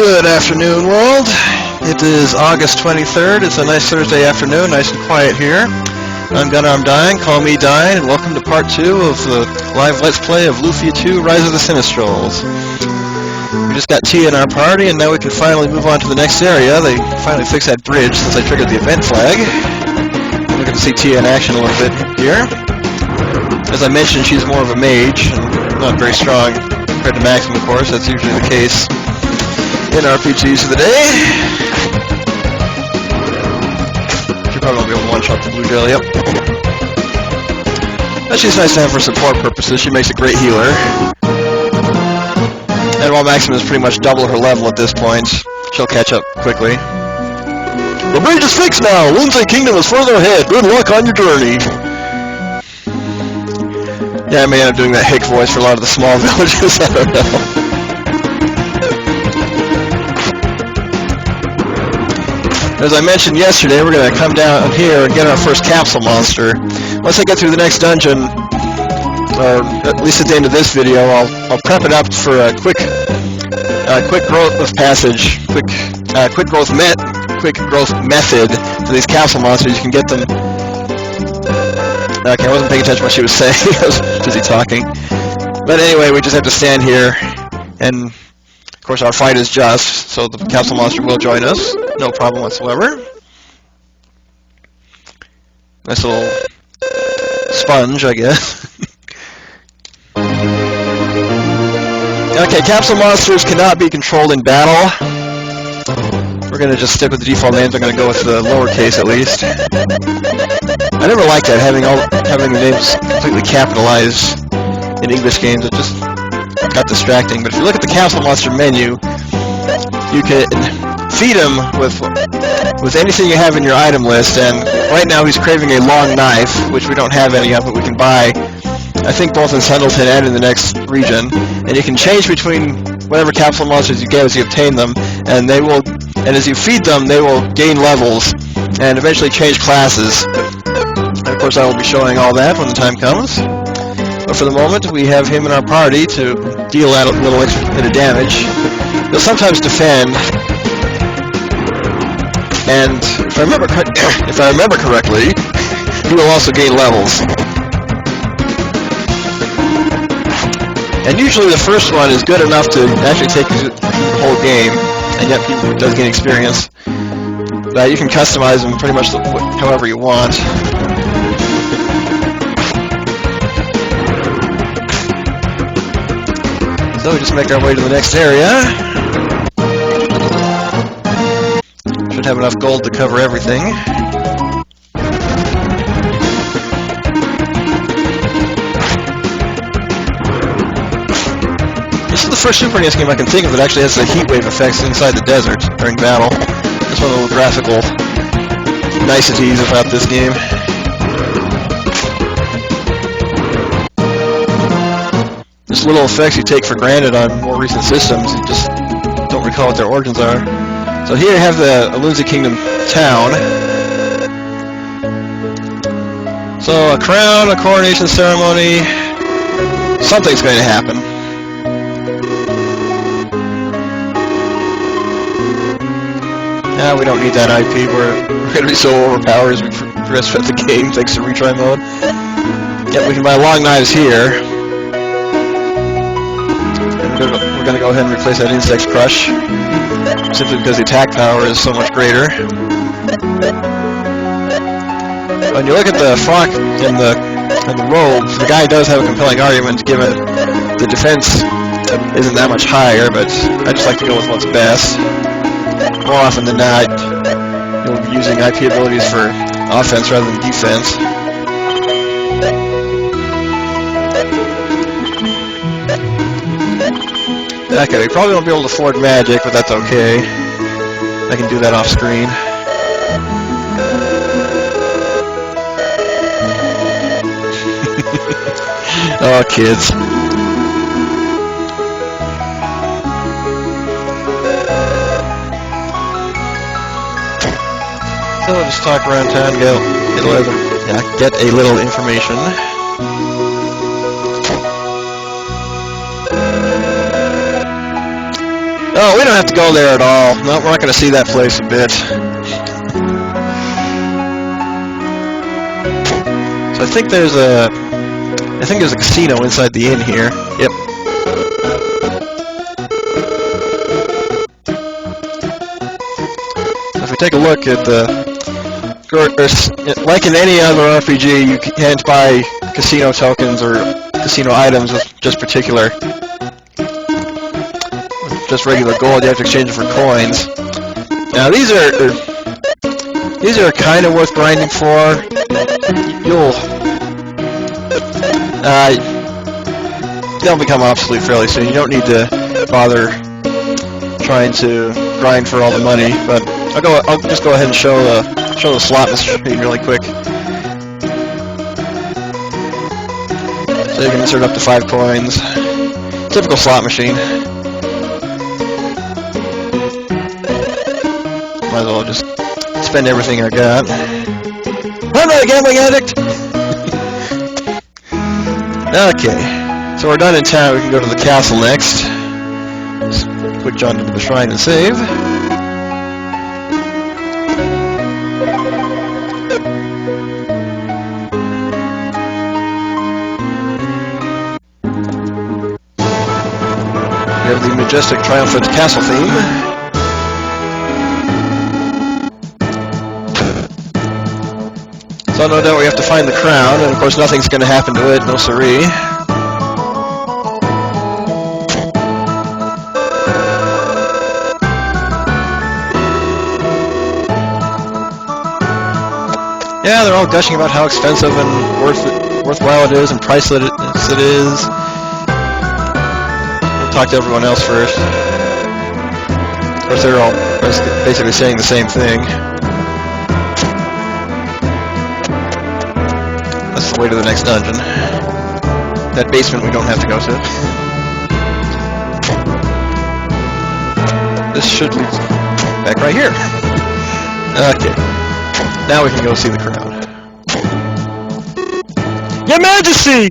Good afternoon, world. It is August 23rd. It's a nice Thursday afternoon, nice and quiet here. I'm Gunnar, I'm Dying, call me Dying, and welcome to part 2 of the live Let's Play of Lufia 2, Rise of the Sinistrals. We just got Tia in our party, and now we can finally move on to the next area. They finally fixed that bridge since I triggered the event flag. We're going to see Tia in action a little bit here. As I mentioned, she's more of a mage, and not very strong compared to Maxim, of course. That's usually the case in RPGs of the day. She probably won't be able to one-shot the blue gel, yep. But she's nice to have for support purposes. She makes a great healer. And while Maxim is pretty much double her level at this point, she'll catch up quickly. The bridge is fixed now! Lindsay Kingdom is further ahead. Good luck on your journey! Yeah, I may end up doing that hick voice for a lot of the small villages, I don't know. As I mentioned yesterday, we're going to come down here and get our first capsule monster. Once I get through the next dungeon, or at least at the end of this video, I'll prep it up for a quick growth of passage, quick growth method for these capsule monsters. You can get them. Okay, I wasn't paying attention to what she was saying. I was busy talking. But anyway, we just have to stand here, and of course our fight is just, so the capsule monster will join us. No problem whatsoever. Nice little sponge, I guess. Okay, capsule monsters cannot be controlled in battle. We're going to just stick with the default names. I'm going to go with the lowercase at least. I never liked that, having the names completely capitalized in English games. It just got distracting. But if you look at the capsule monster menu, you can feed him with anything you have in your item list, and right now he's craving a long knife, which we don't have any of, but we can buy, I think, both in Sundleton and in the next region. And you can change between whatever capsule monsters you get as you obtain them, and as you feed them, they will gain levels and eventually change classes. And of course, I will be showing all that when the time comes. But for the moment, we have him in our party to deal out a little extra bit of damage. He'll sometimes defend. And if I remember correctly, he will also gain levels. And usually the first one is good enough to actually take the whole game, and yet he does gain experience. You can customize them pretty much however you want. So we just make our way to the next area. Should have enough gold to cover everything. This is the first Super NES game I can think of that actually has the heat wave effects inside the desert during battle. That's one of the graphical niceties about this game. Just little effects you take for granted on more recent systems. You just don't recall what their origins are. So here you have the Lindsay Kingdom town. So a crown, a coronation ceremony, something's going to happen. We don't need that IP. We're going to be so overpowered as we progress through the game thanks to retry mode. Yep, we can buy long knives here. We're going to go ahead and replace that Insect Crush, simply because the attack power is so much greater. When you look at the frock and the robes, the guy does have a compelling argument, given the defense isn't that much higher, but I just like to go with what's best. More often than not, you'll be using IP abilities for offense rather than defense. Okay, we probably won't be able to afford magic, but that's okay. I can do that off screen. Oh, kids. So we'll just talk around town, get a little information. Oh, we don't have to go there at all. No, we're not going to see that place a bit. So I think there's a casino inside the inn here. Yep. So if we take a look at like in any other RPG, you can't buy casino tokens or casino items with just regular gold. You have to exchange it for coins. Now these are kind of worth grinding for. They'll become obsolete fairly soon. You don't need to bother trying to grind for all the money. But I'll just go ahead and show the slot machine really quick. So you can insert up to 5 coins. Typical slot machine. Might as well just spend everything I got. I'm not a gambling addict! Okay, so we're done in town. We can go to the castle next. Just quick jaunt into the shrine and save. We have the majestic, triumphant castle theme. So no doubt we have to find the crown, and of course nothing's going to happen to it, no siree. Yeah, they're all gushing about how expensive and worthwhile it is and priceless it is. We'll talk to everyone else first. Of course, they're all basically saying the same thing. That's the way to the next dungeon. That basement we don't have to go to. This should lead back right here. Okay. Now we can go see the crown. Your Majesty!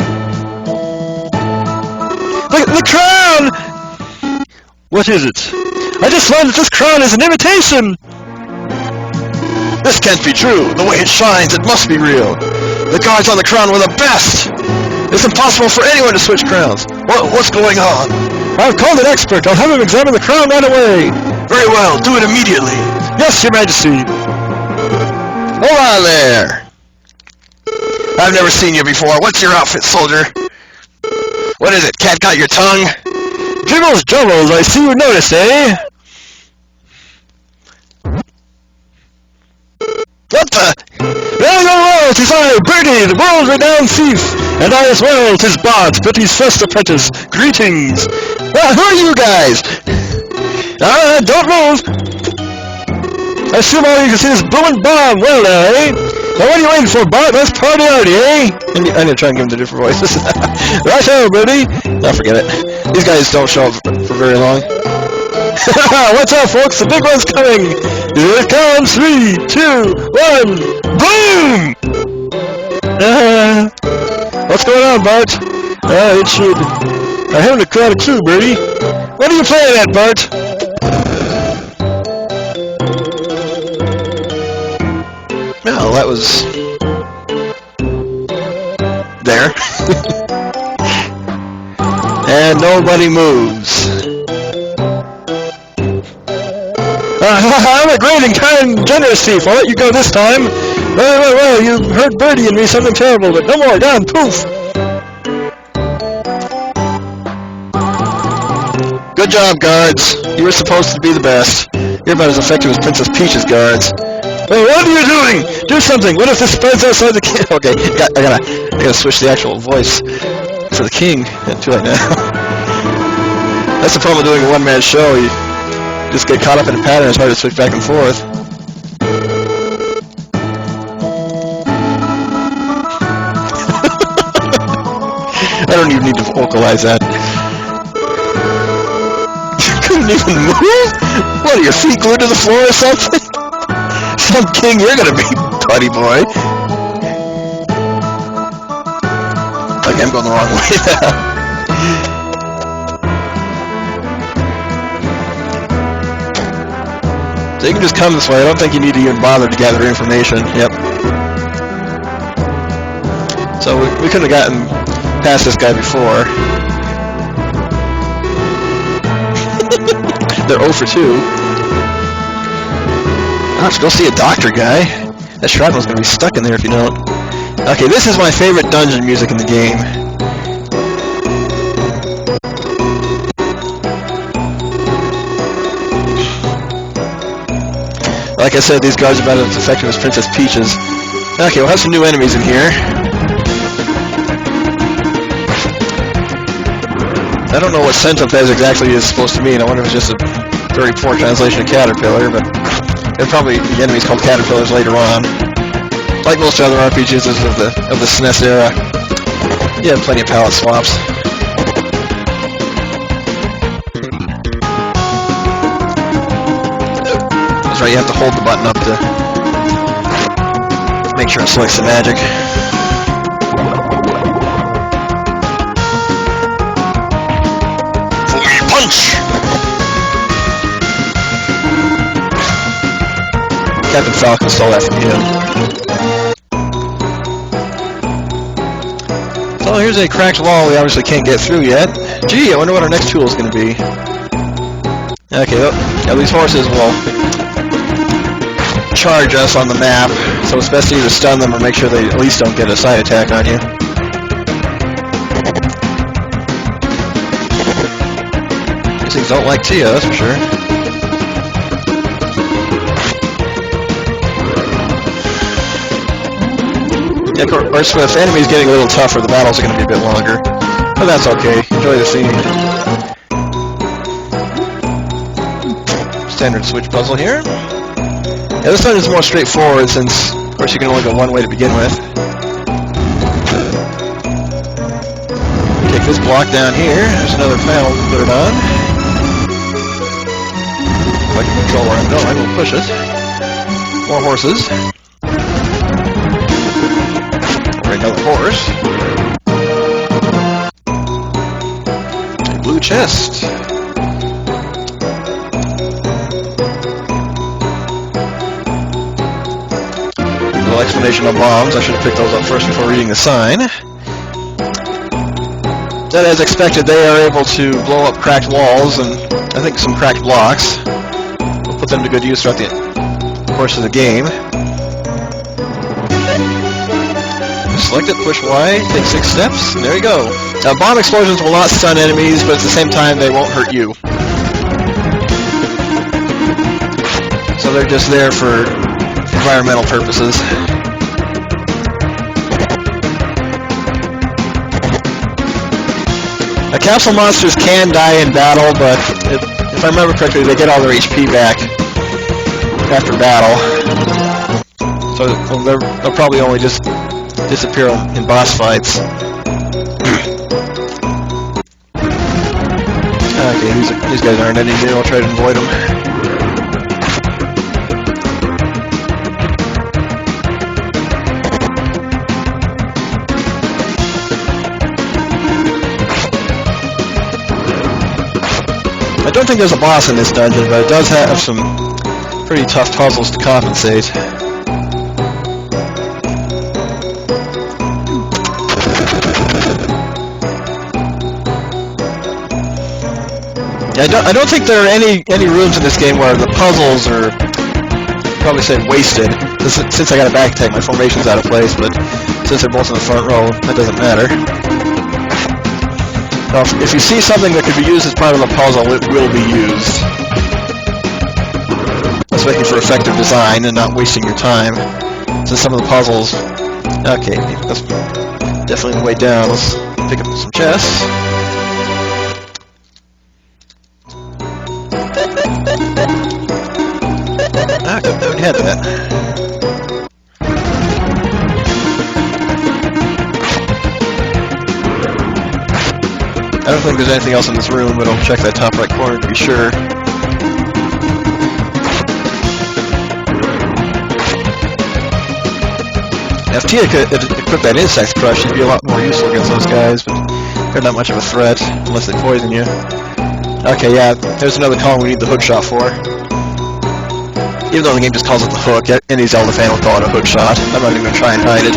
The crown! What is it? I just learned that this crown is an imitation! This can't be true. The way it shines, it must be real. The guards on the crown were the best! It's impossible for anyone to switch crowns. What's going on? I've called an expert. I'll have him examine the crown right away. Very well. Do it immediately. Yes, Your Majesty. Hold on there. I've never seen you before. What's your outfit, soldier? What is it? Cat got your tongue? Jiggles jumbles, I see you noticed, eh? What the? Well, well, 'tis I, Birdie, the world-renowned thief, and I as well, 'tis Bart, Bitty's first apprentice. Greetings. Well, who are you guys? Don't move. I assume all you can see is booming bomb. Well, now, eh? Now, what are you waiting for, Bart? Let's party already, eh? I need to try and give them the different voices. Right-o, Birdie. No, forget it. These guys don't show up for very long. What's up, folks? The big one's coming. Here it comes. 3, 2, 1. Boom! What's going on, Bart? It should. I haven't a crowd of clue, Birdie. What are you playing at, Bart? Well, that was there. And nobody moves. I'm a great and kind and generous thief. I'll let you go this time. Well, you heard Birdie and me something terrible, but no more. Down, poof. Good job, guards. You were supposed to be the best. You're about as effective as Princess Peach's guards. Hey, what are you doing? Do something. What if this spreads outside the king? Okay, I gotta switch the actual voice for the king. Too late now. That's the problem with doing a one-man show. You just get caught up in a pattern. It's hard to switch back and forth. I don't even need to vocalize that. You couldn't even move? What, are your feet glued to the floor or something? Some king you're gonna be, buddy boy. Okay, I'm going the wrong way now. So you can just come this way. I don't think you need to even bother to gather information. Yep. So we couldn't have gotten past this guy before. They're 0 for 2. I have to go see a doctor, guy. That shrapnel's gonna be stuck in there if you don't. Okay, this is my favorite dungeon music in the game. Like I said, these guards are about as effective as Princess Peach's. Okay, we'll have some new enemies in here. I don't know what Centipede exactly is supposed to mean. I wonder if it's just a very poor translation of Caterpillar, but there are probably the enemies called Caterpillars later on. Like most other RPGs of the SNES era, you have plenty of palette swaps. That's right, you have to hold the button up to make sure it selects the magic. Punch! Captain Falcon stole that from him. So here's a cracked wall we obviously can't get through yet. Gee, I wonder what our next tool is going to be. Okay, well, yeah, these horses will charge us on the map, so it's best to either stun them or make sure they at least don't get a side attack on you. These things don't like Tia, that's for sure. Yeah, of course, with enemies getting a little tougher, the battles are going to be a bit longer. But that's okay. Enjoy the scene. Standard switch puzzle here. Yeah, this one is more straightforward since, of course, you can only go one way to begin with. Take this block down here. There's another panel to put it on. If I can control where I'm going, I will push it. More horses. Another horse. A blue chest. Little explanation on bombs. I should have picked those up first before reading the sign. That, as expected, they are able to blow up cracked walls and I think some cracked blocks. We'll put them to good use throughout the course of the game. Select it, push Y, take 6 steps, and there you go. Now, bomb explosions will not stun enemies, but at the same time, they won't hurt you. So they're just there for environmental purposes. Now, capsule monsters can die in battle, but if I remember correctly, they get all their HP back after battle. So they'll probably only just disappear in boss fights. Okay, these guys aren't any new. I'll try to avoid them. I don't think there's a boss in this dungeon, but it does have some pretty tough puzzles to compensate. I don't think there are any rooms in this game where the puzzles are, probably say, wasted. Since I got a back attack, my formation's out of place, but since they're both in the front row, that doesn't matter. Now, if you see something that could be used as part of a puzzle, it will be used. That's making for effective design and not wasting your time. Since some of the puzzles... Okay, that's definitely the way down. Let's pick up some chests. I already had that. I don't think there's anything else in this room, but I'll check that top right corner to be sure. If Tia could equip that insect crush, she'd be a lot more useful against those guys, but they're not much of a threat unless they poison you. Okay, yeah, there's another column we need the hook shot for. Even though the game just calls it the hook, any Zelda fan will call it a hook shot. I'm not even going to try and hide it.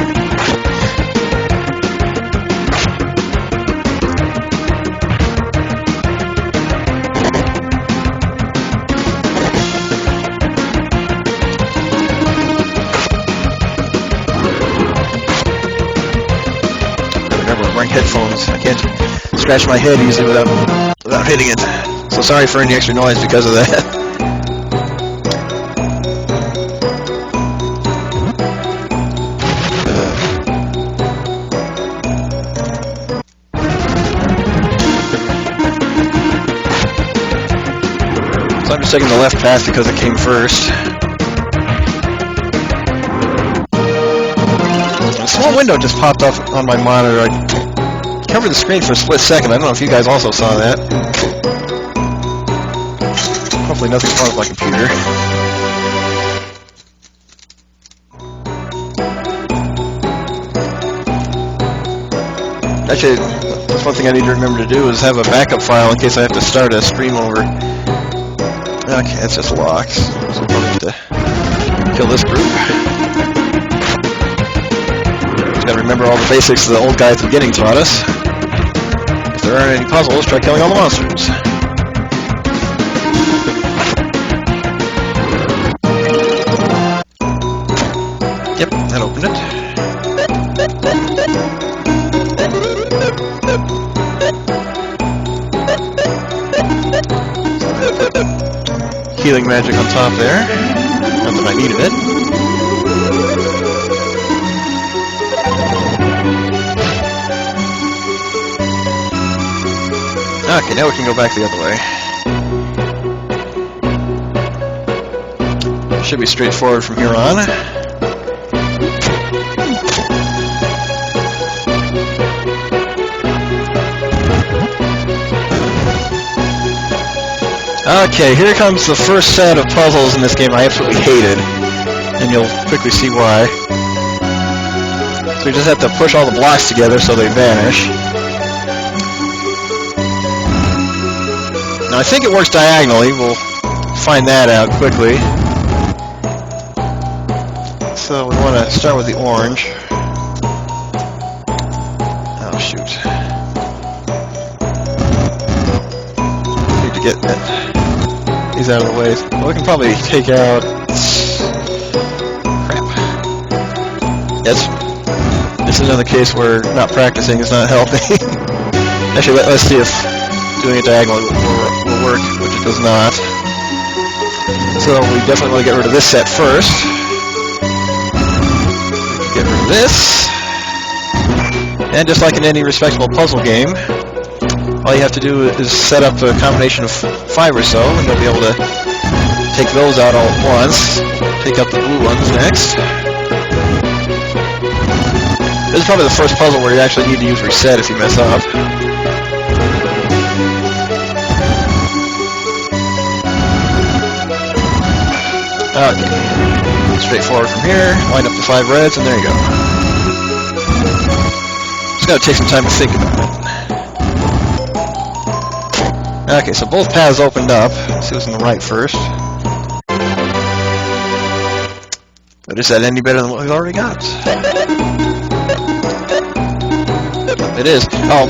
Remember, I'm wearing headphones. I can't scratch my head easily without hitting it. So sorry for any extra noise because of that. I'm just taking the left path because it came first. A small window just popped up on my monitor. I covered the screen for a split second. I don't know if you guys also saw that. Hopefully nothing's wrong with my computer. Actually, that's one thing I need to remember to do is have a backup file in case I have to start a stream over. Okay, that's just locks. So I'm going to have to kill this group. Just gotta remember all the basics the old guy at the beginning taught us. If there aren't any puzzles, try killing all the monsters. Yep, that opened it. Healing magic on top there. Not that I needed it. Okay, now we can go back the other way. Should be straightforward from here on. Okay, here comes the first set of puzzles in this game I absolutely hated, and you'll quickly see why. So you just have to push all the blocks together so they vanish. Now I think it works diagonally, we'll find that out quickly. So we want to start with the orange. Oh shoot. Need to get these out of the way. Well, we can probably take out... Crap. Yes. This is another case where not practicing is not helping. Actually, let's see if doing it diagonally will work, which it does not. So we definitely want to get rid of this set first. Get rid of this. And just like in any respectable puzzle game, all you have to do is set up a combination of 5 or so, and you'll be able to take those out all at once. Take out the blue ones next. This is probably the first puzzle where you actually need to use reset if you mess up. Okay. Straightforward from here. Line up the 5 reds, and there you go. Just gotta take some time to think about it. Okay, so both paths opened up. Let's see what's on the right first. But is that any better than what we've already got? It is. Oh,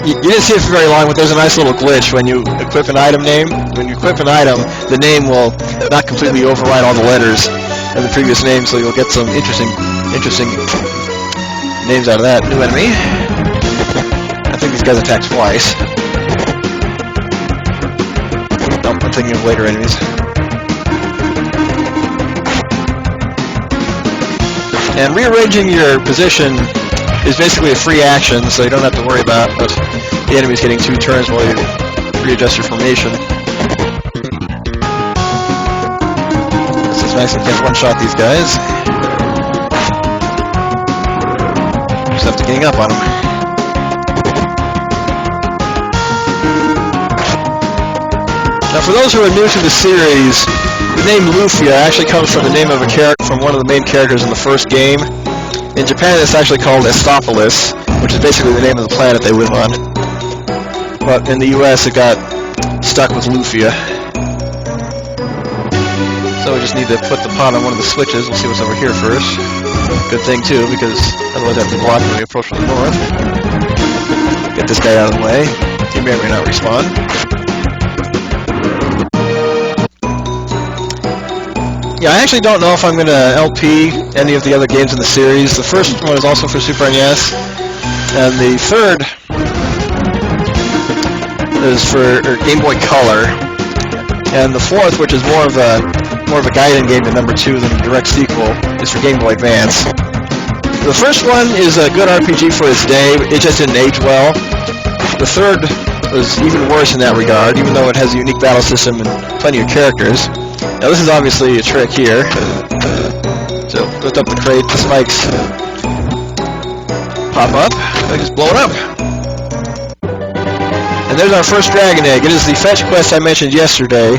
you didn't see it for very long, but there's a nice little glitch when you equip an item name. When you equip an item, the name will not completely override all the letters of the previous name, so you'll get some interesting names out of that. New enemy. I think these guys attack twice. Nope, I'm thinking of later enemies. And rearranging your position is basically a free action, so you don't have to worry about the enemies getting 2 turns while you readjust your formation. This is nice, I can't one-shot these guys. Just have to gang up on them. Now for those who are new to the series, the name Lufia actually comes from the name of a character from one of the main characters in the first game. In Japan, it's actually called Estopolis, which is basically the name of the planet they live on. But in the US, it got stuck with Lufia. So we just need to put the pot on one of the switches. We'll see what's over here first. Good thing too, because otherwise I'd be blocked when we approach from the north. Get this guy out of the way. He may or may not respond. Yeah, I actually don't know if I'm going to LP any of the other games in the series. The first one is also for Super NES, and the third is for Game Boy Color, and the fourth, which is more of a guiding game to number 2 than a direct sequel, is for Game Boy Advance. The first one is a good RPG for its day. It just didn't age well. The third was even worse in that regard, even though it has a unique battle system and plenty of characters. Now this is obviously a trick here. So lift up the crate, the spikes pop up, I just blow it up. And there's our first dragon egg. It is the fetch quest I mentioned yesterday.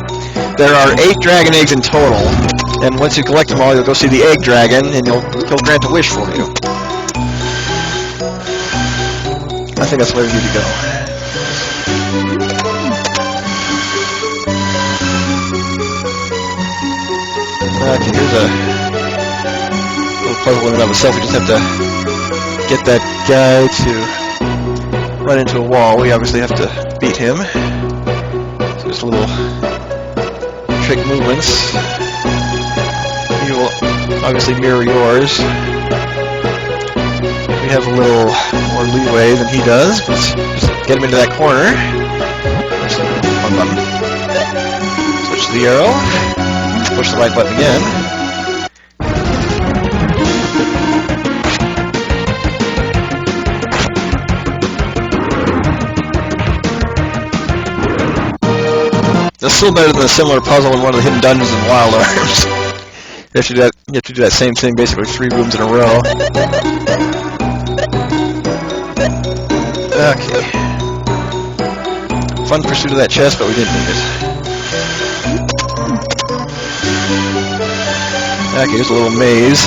There are 8 dragon eggs in total, and once you collect them all, you'll go see the egg dragon, and he'll grant a wish for you. I think that's where we need to go. Okay, here's a little puzzle in and of itself. We just have to get that guy to run into a wall. We obviously have to beat him. So just a little trick movements. He will obviously mirror yours. We have a little more leeway than he does, but just get him into that corner. There's one button. Switch to the arrow. Push the right button again. That's still better than a similar puzzle in one of the hidden dungeons in Wild Arms. You have to do that same thing basically 3 rooms in a row. Okay. Fun pursuit of that chest, but we didn't need it. Okay, here's a little maze.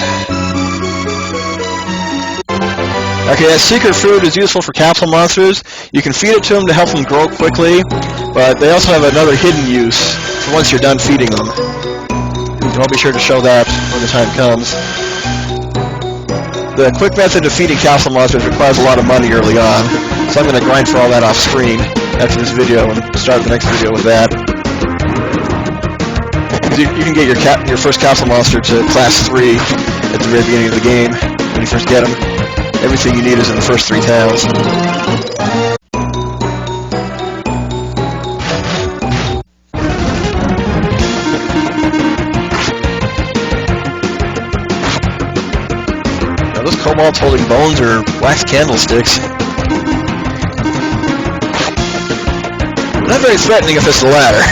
Okay, that secret food is useful for capsule monsters. You can feed it to them to help them grow quickly, but they also have another hidden use for once you're done feeding them. And I'll be sure to show that when the time comes. The quick method of feeding capsule monsters requires a lot of money early on, so I'm going to grind for all that off screen after this video and start the next video with that. You can get your first capsule monster to class 3 at the very beginning of the game when you first get them. Everything you need is in the first 3 towns. Now those kobolds holding bones are wax candlesticks. Not very threatening if it's the latter.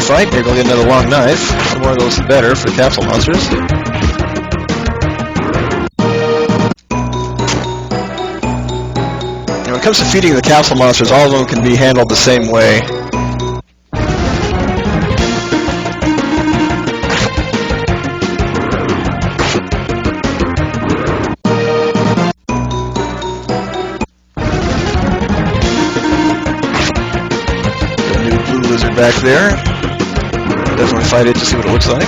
Fight. Maybe we'll get another long knife. The more of those, the better for the capsule monsters. And when it comes to feeding the capsule monsters, all of them can be handled the same way. The new blue lizard back there. Definitely fight it to see what it looks like.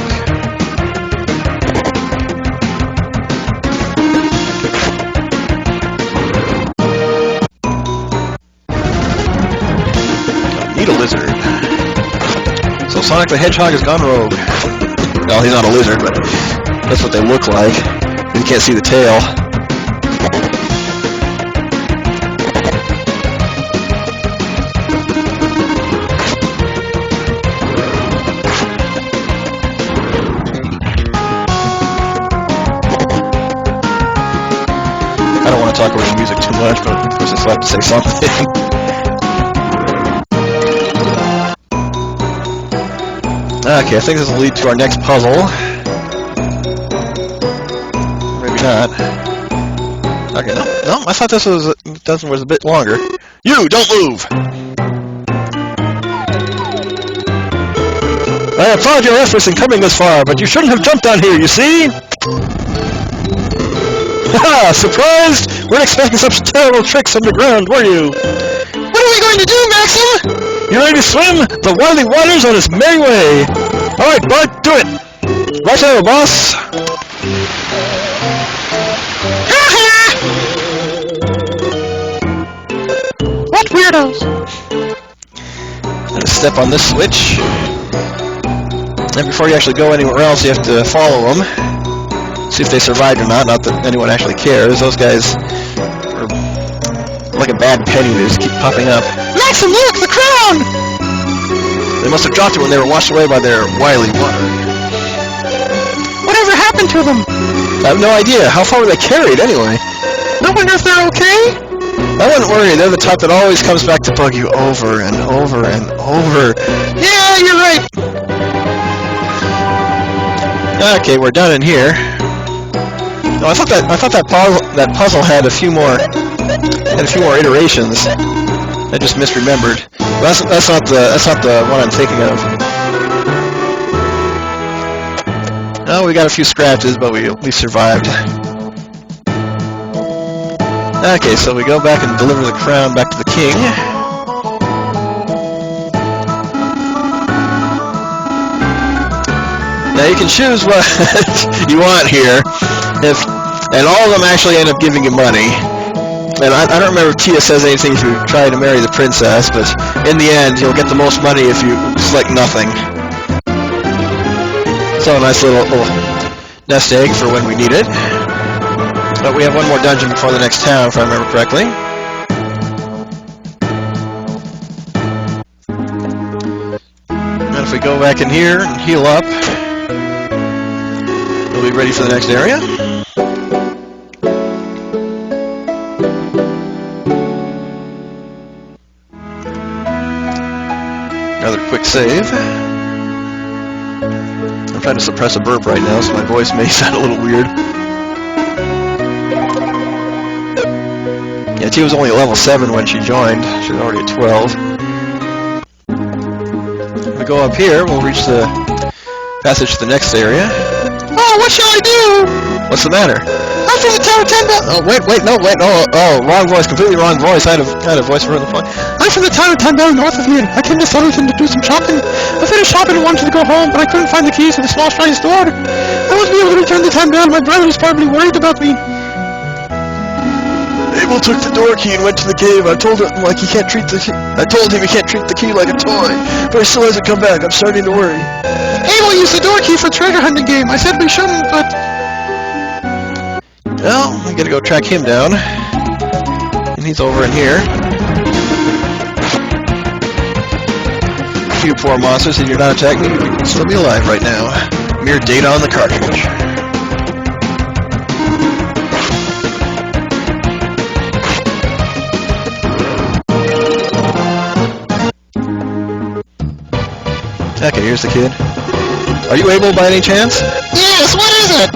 Need a lizard. So Sonic the Hedgehog has gone rogue. Well, he's not a lizard, but that's what they look like. You can't see the tail. I don't want to talk over the music too much, but of course I still have to say something. Okay, I think this will lead to our next puzzle. Maybe not. Okay, no, I thought this was a bit longer. You, don't move! I applaud your efforts in coming this far, but you shouldn't have jumped down here, you see? Haha, surprised? Weren't expecting such terrible tricks underground, were you? What are we going to do, Maxim? You ready to swim? The wily water's on its merry way. Alright, Bart, do it! Right there, boss! What weirdos? Gonna step on this switch. And before you actually go anywhere else, you have to follow them. See if they survived or not. Not that anyone actually cares. Those guys are like a bad penny. They just keep popping up. Maxim, look! The crown! They must have dropped it when they were washed away by their wily water. Whatever happened to them? I have no idea. How far were they carried, anyway? I wonder if they're okay? I wouldn't worry. They're the type that always comes back to bug you over and over and over. Yeah, you're right. Okay, we're done in here. No, I thought that puzzle had a few more iterations. I just misremembered. That's not the one I'm thinking of. Oh, we got a few scratches, but we survived. Okay, so we go back and deliver the crown back to the king. Now you can choose what you want here, and all of them actually end up giving you money. And I don't remember if Tia says anything if you try to marry the princess, but in the end you'll get the most money if you select nothing. So a nice little nest egg for when we need it. But we have one more dungeon before the next town, if I remember correctly. And if we go back in here and heal up, we'll be ready for the next area. Another quick save. I'm trying to suppress a burp right now, so my voice may sound a little weird. Yeah, Tia was only at level 7 when she joined. She was already at 12. If we go up here, we'll reach the passage to the next area. Oh, what shall I do? What's the matter? I'm from the town of 10 bells. Oh, wait, wrong voice, completely wrong voice. I had a voice for the point. I'm from the town of 10 bells north of here. I came to Southington to do some shopping. I finished shopping and wanted to go home, but I couldn't find the keys to the small shrine store. I wasn't able to return to 10 bells. My brother was probably worried about me. Abel took the door key and went to the cave. I told him he can't treat the key like a toy, but he still hasn't come back. I'm starting to worry. Abel used the door key for treasure hunting game. I said we shouldn't, but... Well, we gotta go track him down. And he's over in here. You poor monsters, if you're not attacking me, you can still be alive right now. Mere data on the cartridge. Okay, here's the kid. Are you able by any chance? Yes, what is it?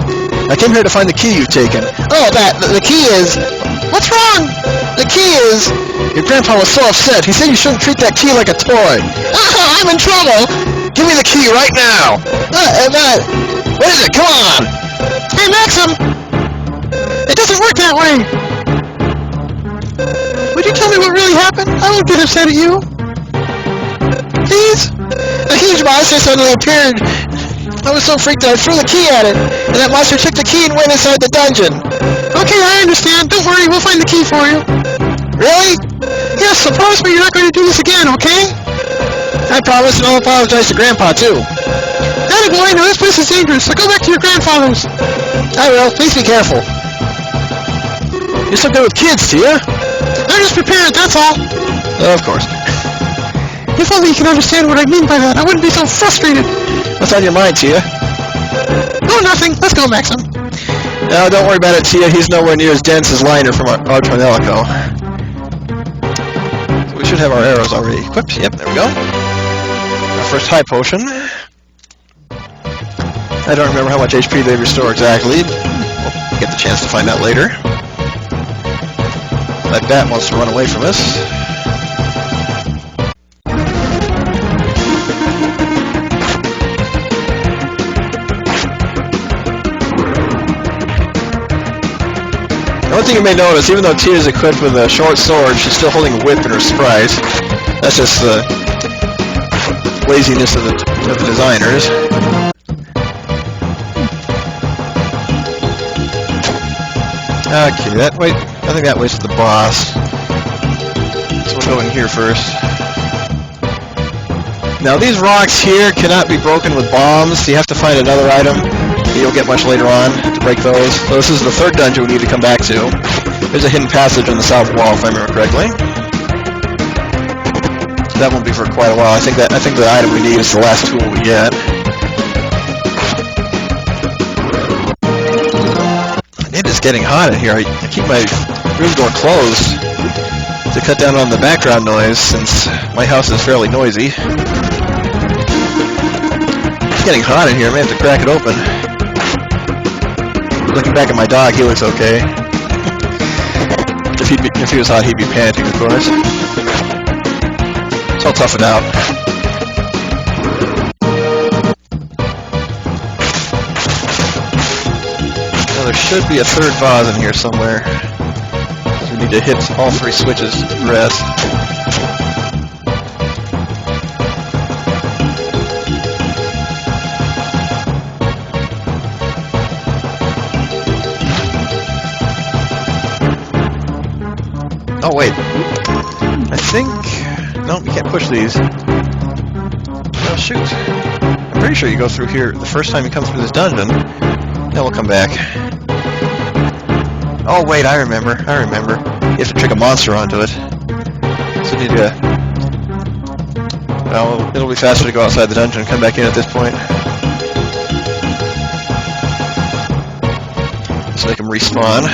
I came here to find the key you've taken. Oh, the key is... What's wrong? The key is... Your grandpa was so upset. He said you shouldn't treat that key like a toy. I'm in trouble. Give me the key right now. What is it? Come on. Hey, Maxim. It doesn't work that way. Would you tell me what really happened? I won't get upset at you. Please? A huge monster suddenly appeared. I was so freaked out I threw the key at it, and that monster took the key and went inside the dungeon. Okay, I understand. Don't worry, we'll find the key for you. Really? Yes, so promise me you're not going to do this again, okay? I promise, and I'll apologize to Grandpa, too. Daddy boy, now this place is dangerous, so go back to your grandfather's. I will. Please be careful. You're so good with kids, Tia. I'm just prepared, that's all. Of course. If only you can understand what I mean by that, I wouldn't be so frustrated. What's on your mind, Tia? Oh, nothing. Let's go, Maxim. No, don't worry about it, Tia. He's nowhere near as dense as Liner from Archonelico. So we should have our arrows already equipped. Yep, there we go. Our first high potion. I don't remember how much HP they restore exactly. We'll get the chance to find out later. That bat wants to run away from us. One thing you may notice, even though Tia is equipped with a short sword, she's still holding a whip in her sprite. That's just the laziness of the designers. Okay, that way. I think that way's to the boss. So we'll go in here first. Now these rocks here cannot be broken with bombs. You have to find another item that you'll get much later on to break those. So this is the third dungeon we need to come back to. There's a hidden passage on the south wall, if I remember correctly. So that won't be for quite a while. I think the item we need is the last tool we get. It is getting hot in here. I keep my room door closed to cut down on the background noise since my house is fairly noisy. It's getting hot in here. I may have to crack it open. Looking back at my dog, he looks okay. If he was hot, he'd be panting, of course. So I'll tough it out. Now there should be a third vase in here somewhere. We need to hit all three switches to progress. Oh wait, I think, no, you can't push these. Oh shoot, I'm pretty sure you go through here the first time you come through this dungeon. Then we'll come back. Oh wait, I remember. You have to trick a monster onto it. So you need to, well, it'll be faster to go outside the dungeon and come back in at this point. Let's make him respawn.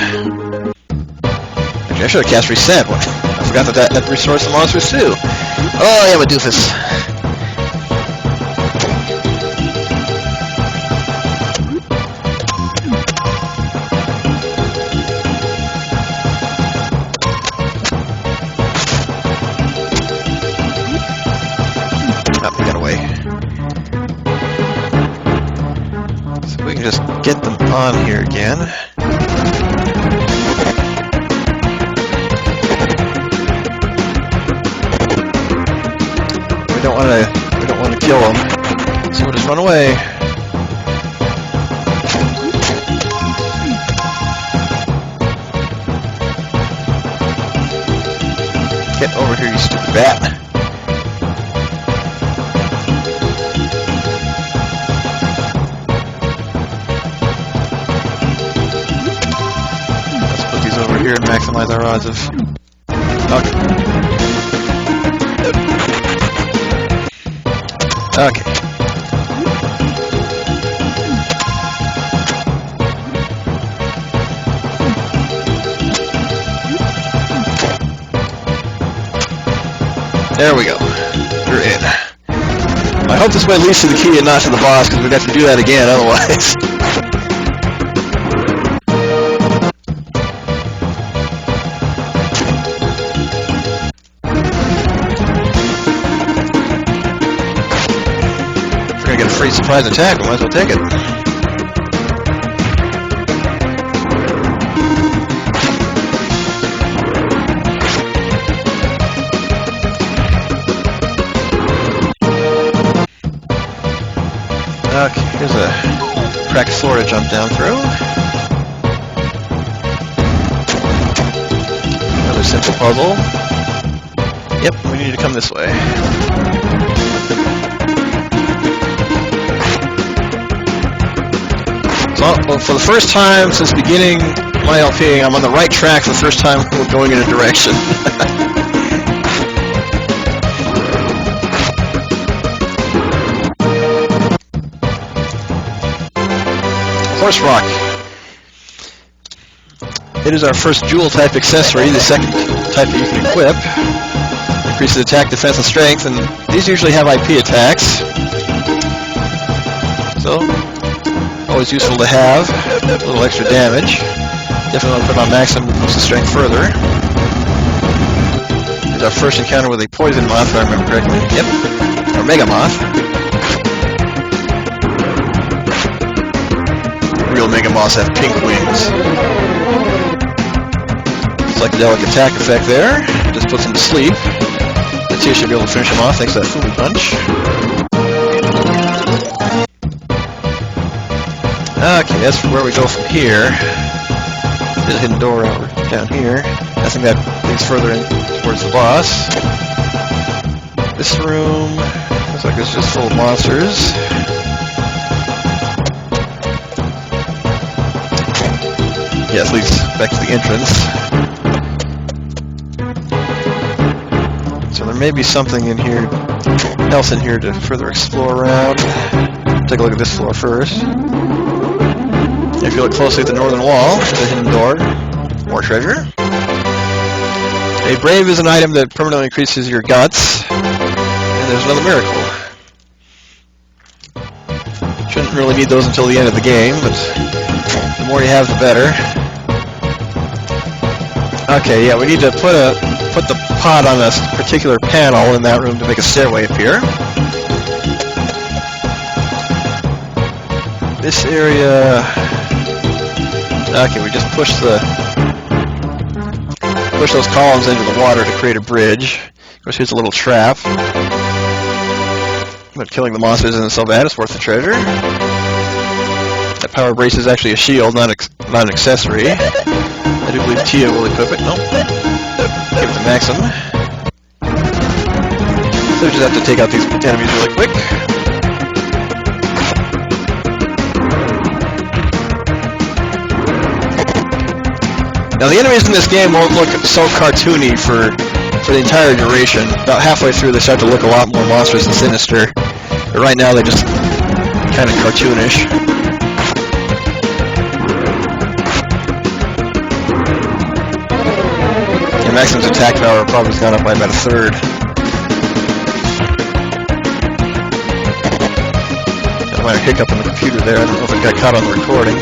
I should have cast reset. I forgot that restores the monsters too. Oh, yeah, I'm a doofus. Oh, we got away. So we can just get them on here again. We don't want to kill them, so we'll just run away. Get over here, you stupid bat. Let's put these over here and maximize our odds of... Okay. Okay. There we go. We're in. I hope this way leads to the key and not to the boss, because we'd have to do that again otherwise. Free surprise attack, we might as well take it. Okay, here's a cracked floor to jump down through. Another simple puzzle. Yep, we need to come this way. Well, for the first time since beginning my LP, I'm on the right track for the first time going in a direction. Horse Rock. It is our first jewel-type accessory, the second type that you can equip. Increases attack, defense, and strength, and these usually have IP attacks. So, always useful to have. A little extra damage. Definitely want to put on Maxim to boost the strength further. Here's our first encounter with a poison moth, if I remember correctly. Yep. Or Mega Moth. Real Mega Moths have pink wings. psychedelic attack effect there. Just puts him to sleep. The Tia should be able to finish him off thanks to that food punch. Okay, that's where we go from here. There's a hidden door over down here. I think that leads further in towards the boss. This room looks like it's just full of monsters. Yeah, it leads back to the entrance. So there may be something in here, else in here to further explore around. Take a look at this floor first. If you look closely at the northern wall, there's a hidden door. More treasure. A brave is an item that permanently increases your guts. And there's another miracle. Shouldn't really need those until the end of the game, but the more you have, the better. Okay, yeah, we need to put the pot on a particular panel in that room to make a stairway appear. This area... Okay, we just push those columns into the water to create a bridge. Of course, here's a little trap. But killing the monsters isn't so bad, it's worth the treasure. That power brace is actually a shield, not an accessory. I do believe Tia will equip it. Nope. Give it to Maxim. So we just have to take out these enemies really quick. Now the enemies in this game won't look so cartoony for the entire duration. About halfway through they start to look a lot more monstrous and sinister. But right now they're just kind of cartoonish. And Maxim's attack power probably has gone up by about a third. Got a minor hiccup on the computer there. I don't know if it got caught on the recording.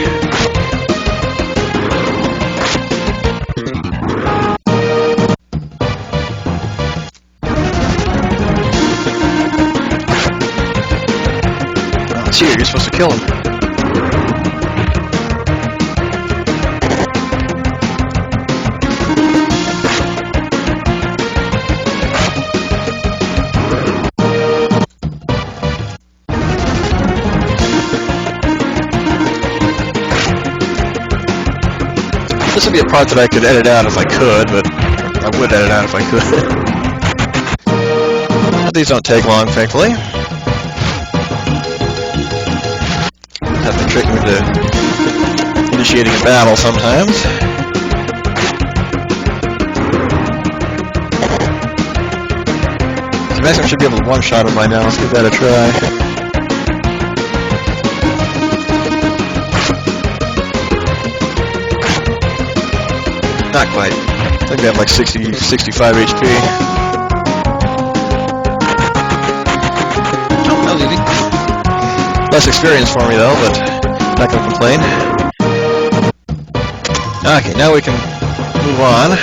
Here, you're supposed to kill him. This would be a part that I could edit out if I could, but I would edit out if I could. But these don't take long, thankfully. Have to trick him into initiating a battle sometimes. So Maxim should be able to one-shot him by now. Let's give that a try. Not quite. I think they have like 60, 65 HP. Oh, that was easy. Less experience for me though, but not gonna complain. Okay, now we can move on.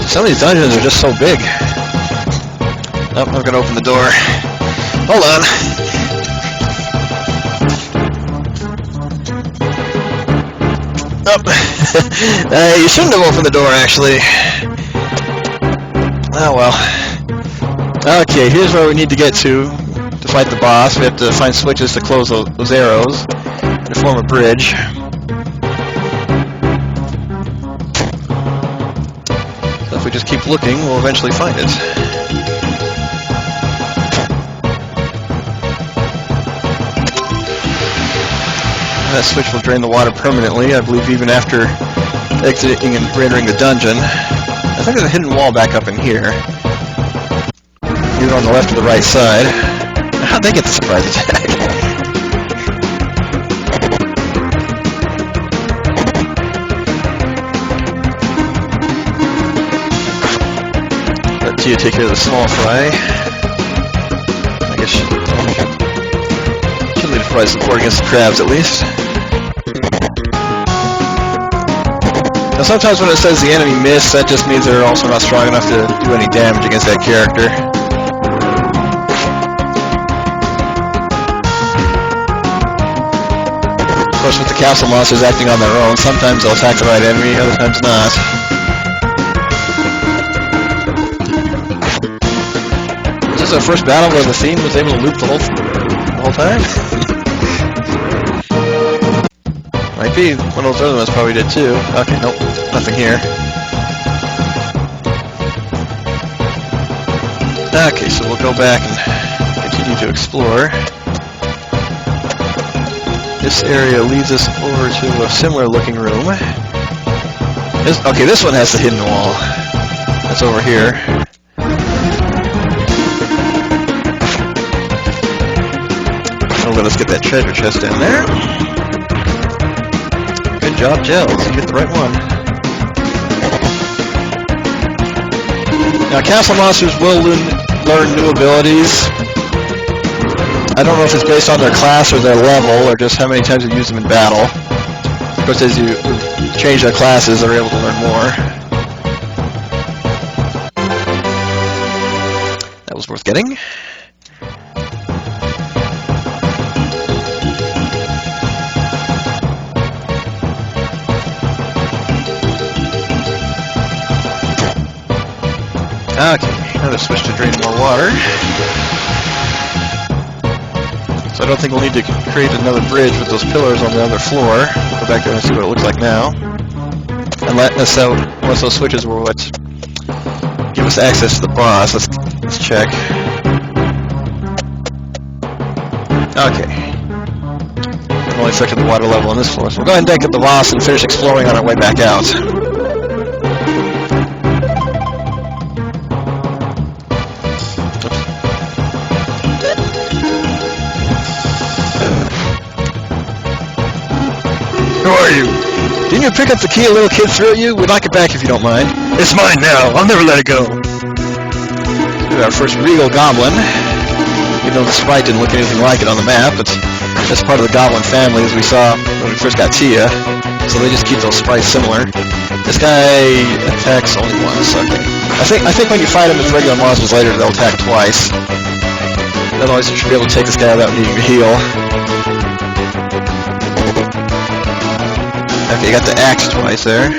Some of these dungeons are just so big. Oh, I'm gonna open the door. Hold on. You shouldn't have opened the door, actually. Oh well. Okay, here's where we need to get to fight the boss. We have to find switches to close those arrows to form a bridge. So if we just keep looking, we'll eventually find it. That switch will drain the water permanently, I believe, even after exiting and re-entering the dungeon. I think there's a hidden wall back up in here. Either on the left or the right side. How'd they get the surprise attack? Let Tia take care of the small fry. I guess she'll need to provide support against the crabs at least. Now sometimes when it says the enemy missed, that just means they're also not strong enough to do any damage against that character. course, with the capsule monsters acting on their own, sometimes they'll attack the right enemy, other times not. Is this our first battle where the theme was able to loop the whole time? Might be. One of those other ones probably did too. Okay, nope. Nothing here. Okay, so we'll go back and continue to explore. This area leads us over to a similar looking room. Okay, this one has the hidden wall. That's over here. So let us get that treasure chest in there. Good job, Gels. You get the right one. Now, castle monsters will learn new abilities. I don't know if it's based on their class or their level, or just how many times you use them in battle. Of course, as you change their classes, they're able to learn more. That was worth getting. Okay, now to switch to drain more water. So I don't think we'll need to create another bridge with those pillars on the other floor. Go back there and see what it looks like now. And let us out once those switches were what give us access to the boss. Let's check. Okay. I've only affected the water level on this floor, so we'll go ahead and deck up the boss and finish exploring on our way back out. Who are you? Didn't you pick up the key a little kid threw at you? We'd like it back if you don't mind. It's mine now. I'll never let it go. Here's our first regal goblin. Even though the sprite didn't look anything like it on the map, but that's part of the goblin family as we saw when we first got Tia. So they just keep those sprites similar. This guy attacks only once, okay. I think when you fight him with regular monsters later, they'll attack twice. Otherwise, you should be able to take this guy without needing to heal. Okay, you got the axe twice there.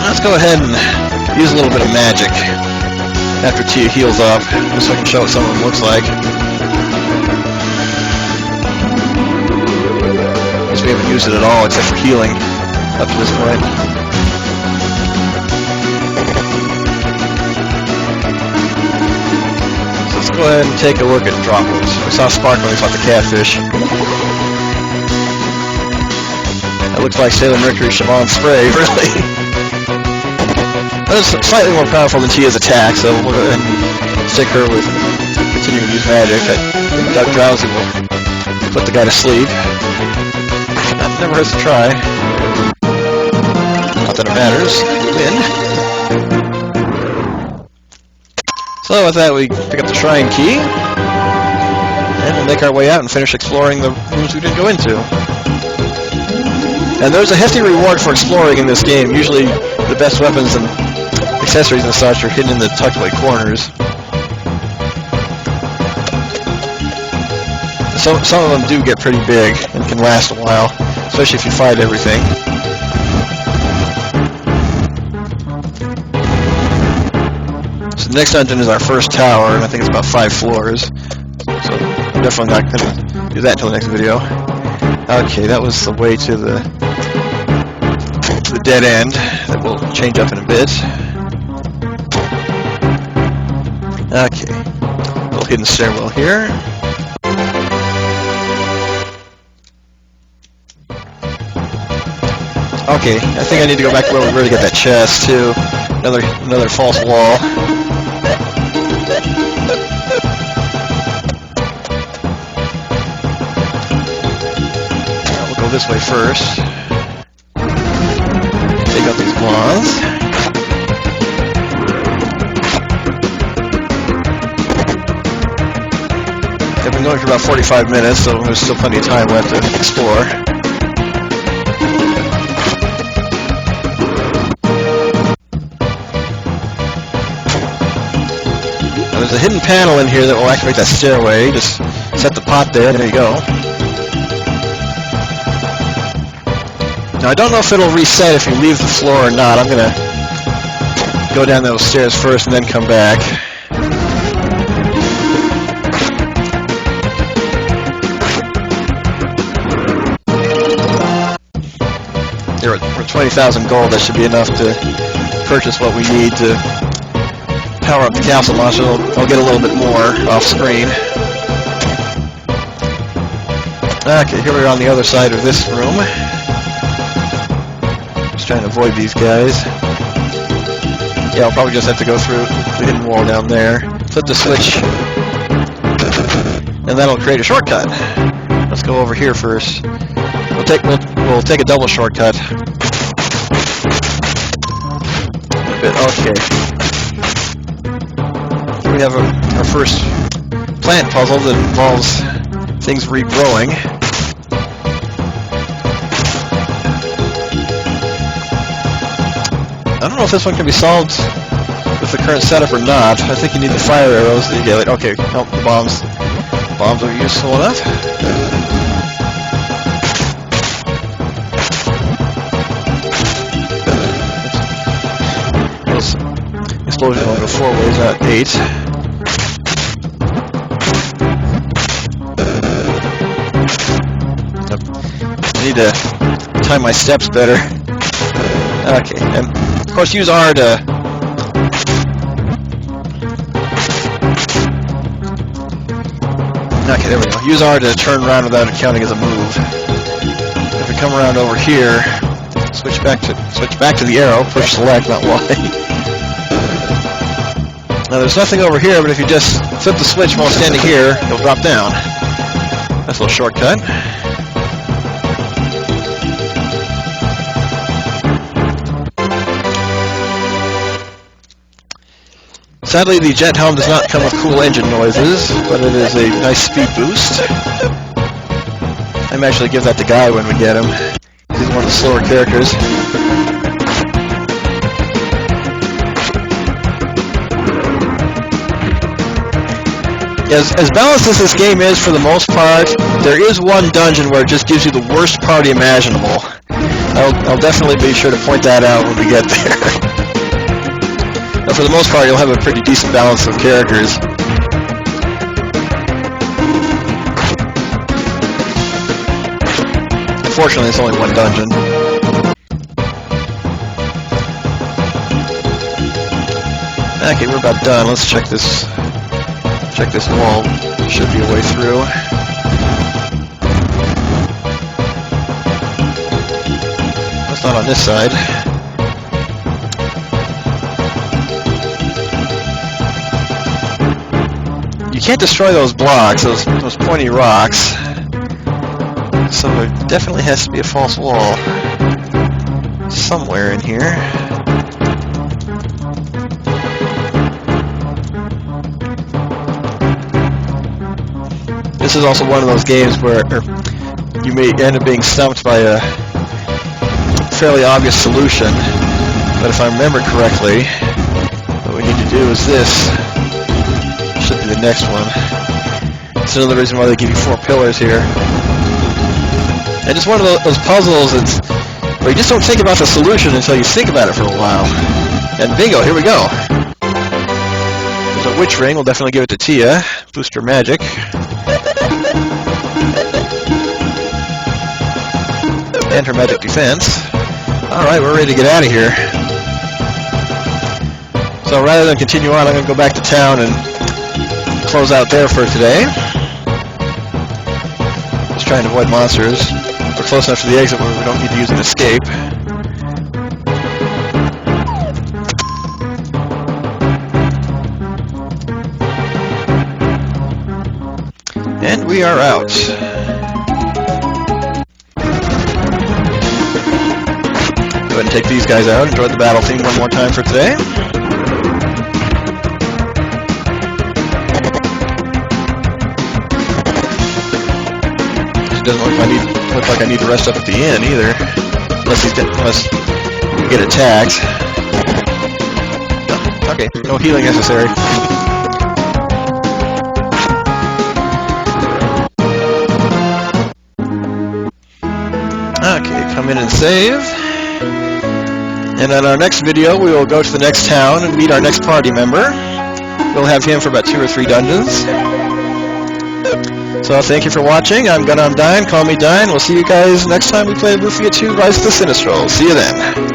Let's go ahead and use a little bit of magic after Tia heals up, just so I can show what some of them looks like. We haven't used it at all except for healing up to this point. So let's go ahead and take a look at droplets. We saw Spark when we fought the catfish. That looks like Sailor Mercury Shaman spray, really. That is slightly more powerful than Tia's attack, so we'll go ahead and stick her with continuing to use magic. I think Doug Drowsy will put the guy to sleep. Never hurts to try. Not that it matters. Win. So with that, we pick up the shrine key, and we'll make our way out and finish exploring the rooms we didn't go into. And there's a hefty reward for exploring in this game. Usually, the best weapons and accessories and such are hidden in the tucked away corners. So some of them do get pretty big and can last a while. Especially if you fight everything. So the next dungeon is our first tower, and I think it's about 5 floors. So I'm definitely not going to do that until the next video. Okay, that was the way to the dead end. That will change up in a bit. Okay, little hidden stairwell here. Okay, I think I need to go back to where we were to get that chest too. Another false wall. We'll go this way first. Take out these wands. I've been going for about 45 minutes, so there's still plenty of time left to explore. Now, there's a hidden panel in here that will activate that stairway. Just set the pot there, and there you go. Now, I don't know if it'll reset if you leave the floor or not. I'm going to go down those stairs first and then come back. There we're 20,000 gold. That should be enough to purchase what we need to power up the capsule launcher. I'll get a little bit more off screen. Okay, here we are on the other side of this room. Just trying to avoid these guys. Yeah, I'll probably just have to go through the hidden wall down there. Flip the switch, and that'll create a shortcut. Let's go over here first. We'll take a double shortcut. Okay. Here we have our first plant puzzle that involves things regrowing. I don't know if this one can be solved with the current setup or not. I think you need the fire arrows that you get. Okay, nope, the bombs. Bombs are useful enough. Explosion will go 4 ways, not 8. I need to time my steps better. Okay, and of course use R to... Okay, there we go. Use R to turn around without it counting as a move. If we come around over here, switch back to the arrow, push select, not Y. Now there's nothing over here, but if you just flip the switch while standing here, it'll drop down. That's a little shortcut. Sadly, the jet helm does not come with cool engine noises, but it is a nice speed boost. I may actually give that to Guy when we get him. He's one of the slower characters. As balanced as this game is for the most part, there is one dungeon where it just gives you the worst party imaginable. I'll definitely be sure to point that out when we get there. But for the most part, you'll have a pretty decent balance of characters. Unfortunately, it's only one dungeon. Okay, we're about done. Let's check this. Check this wall. Should be a way through. That's not on this side. You can't destroy those blocks, those pointy rocks. So there definitely has to be a false wall somewhere in here. This is also one of those games where you may end up being stumped by a fairly obvious solution, but if I remember correctly, what we need to do is this. Should be the next one. It's another reason why they give you 4 pillars here. And it's one of those puzzles where you just don't think about the solution until you think about it for a while. And bingo, here we go. There's a witch ring, we'll definitely give it to Tia. Boost her magic. And her magic defense. Alright, we're ready to get out of here. So rather than continue on, I'm going to go back to town and close out there for today. Just trying to avoid monsters. We're close enough to the exit where we don't need to use an escape. And we are out. Go ahead and take these guys out. Enjoy the battle theme one more time for today. It doesn't look like I need to rest up at the end either, unless we get attacked. No, okay, no healing necessary. Okay, come in and save. And in our next video, we will go to the next town and meet our next party member. We'll have him for about 2 or 3 dungeons. So thank you for watching. I'm Dine. Call me Dine. We'll see you guys next time we play Lufia 2 Rise of the Sinistral. See you then.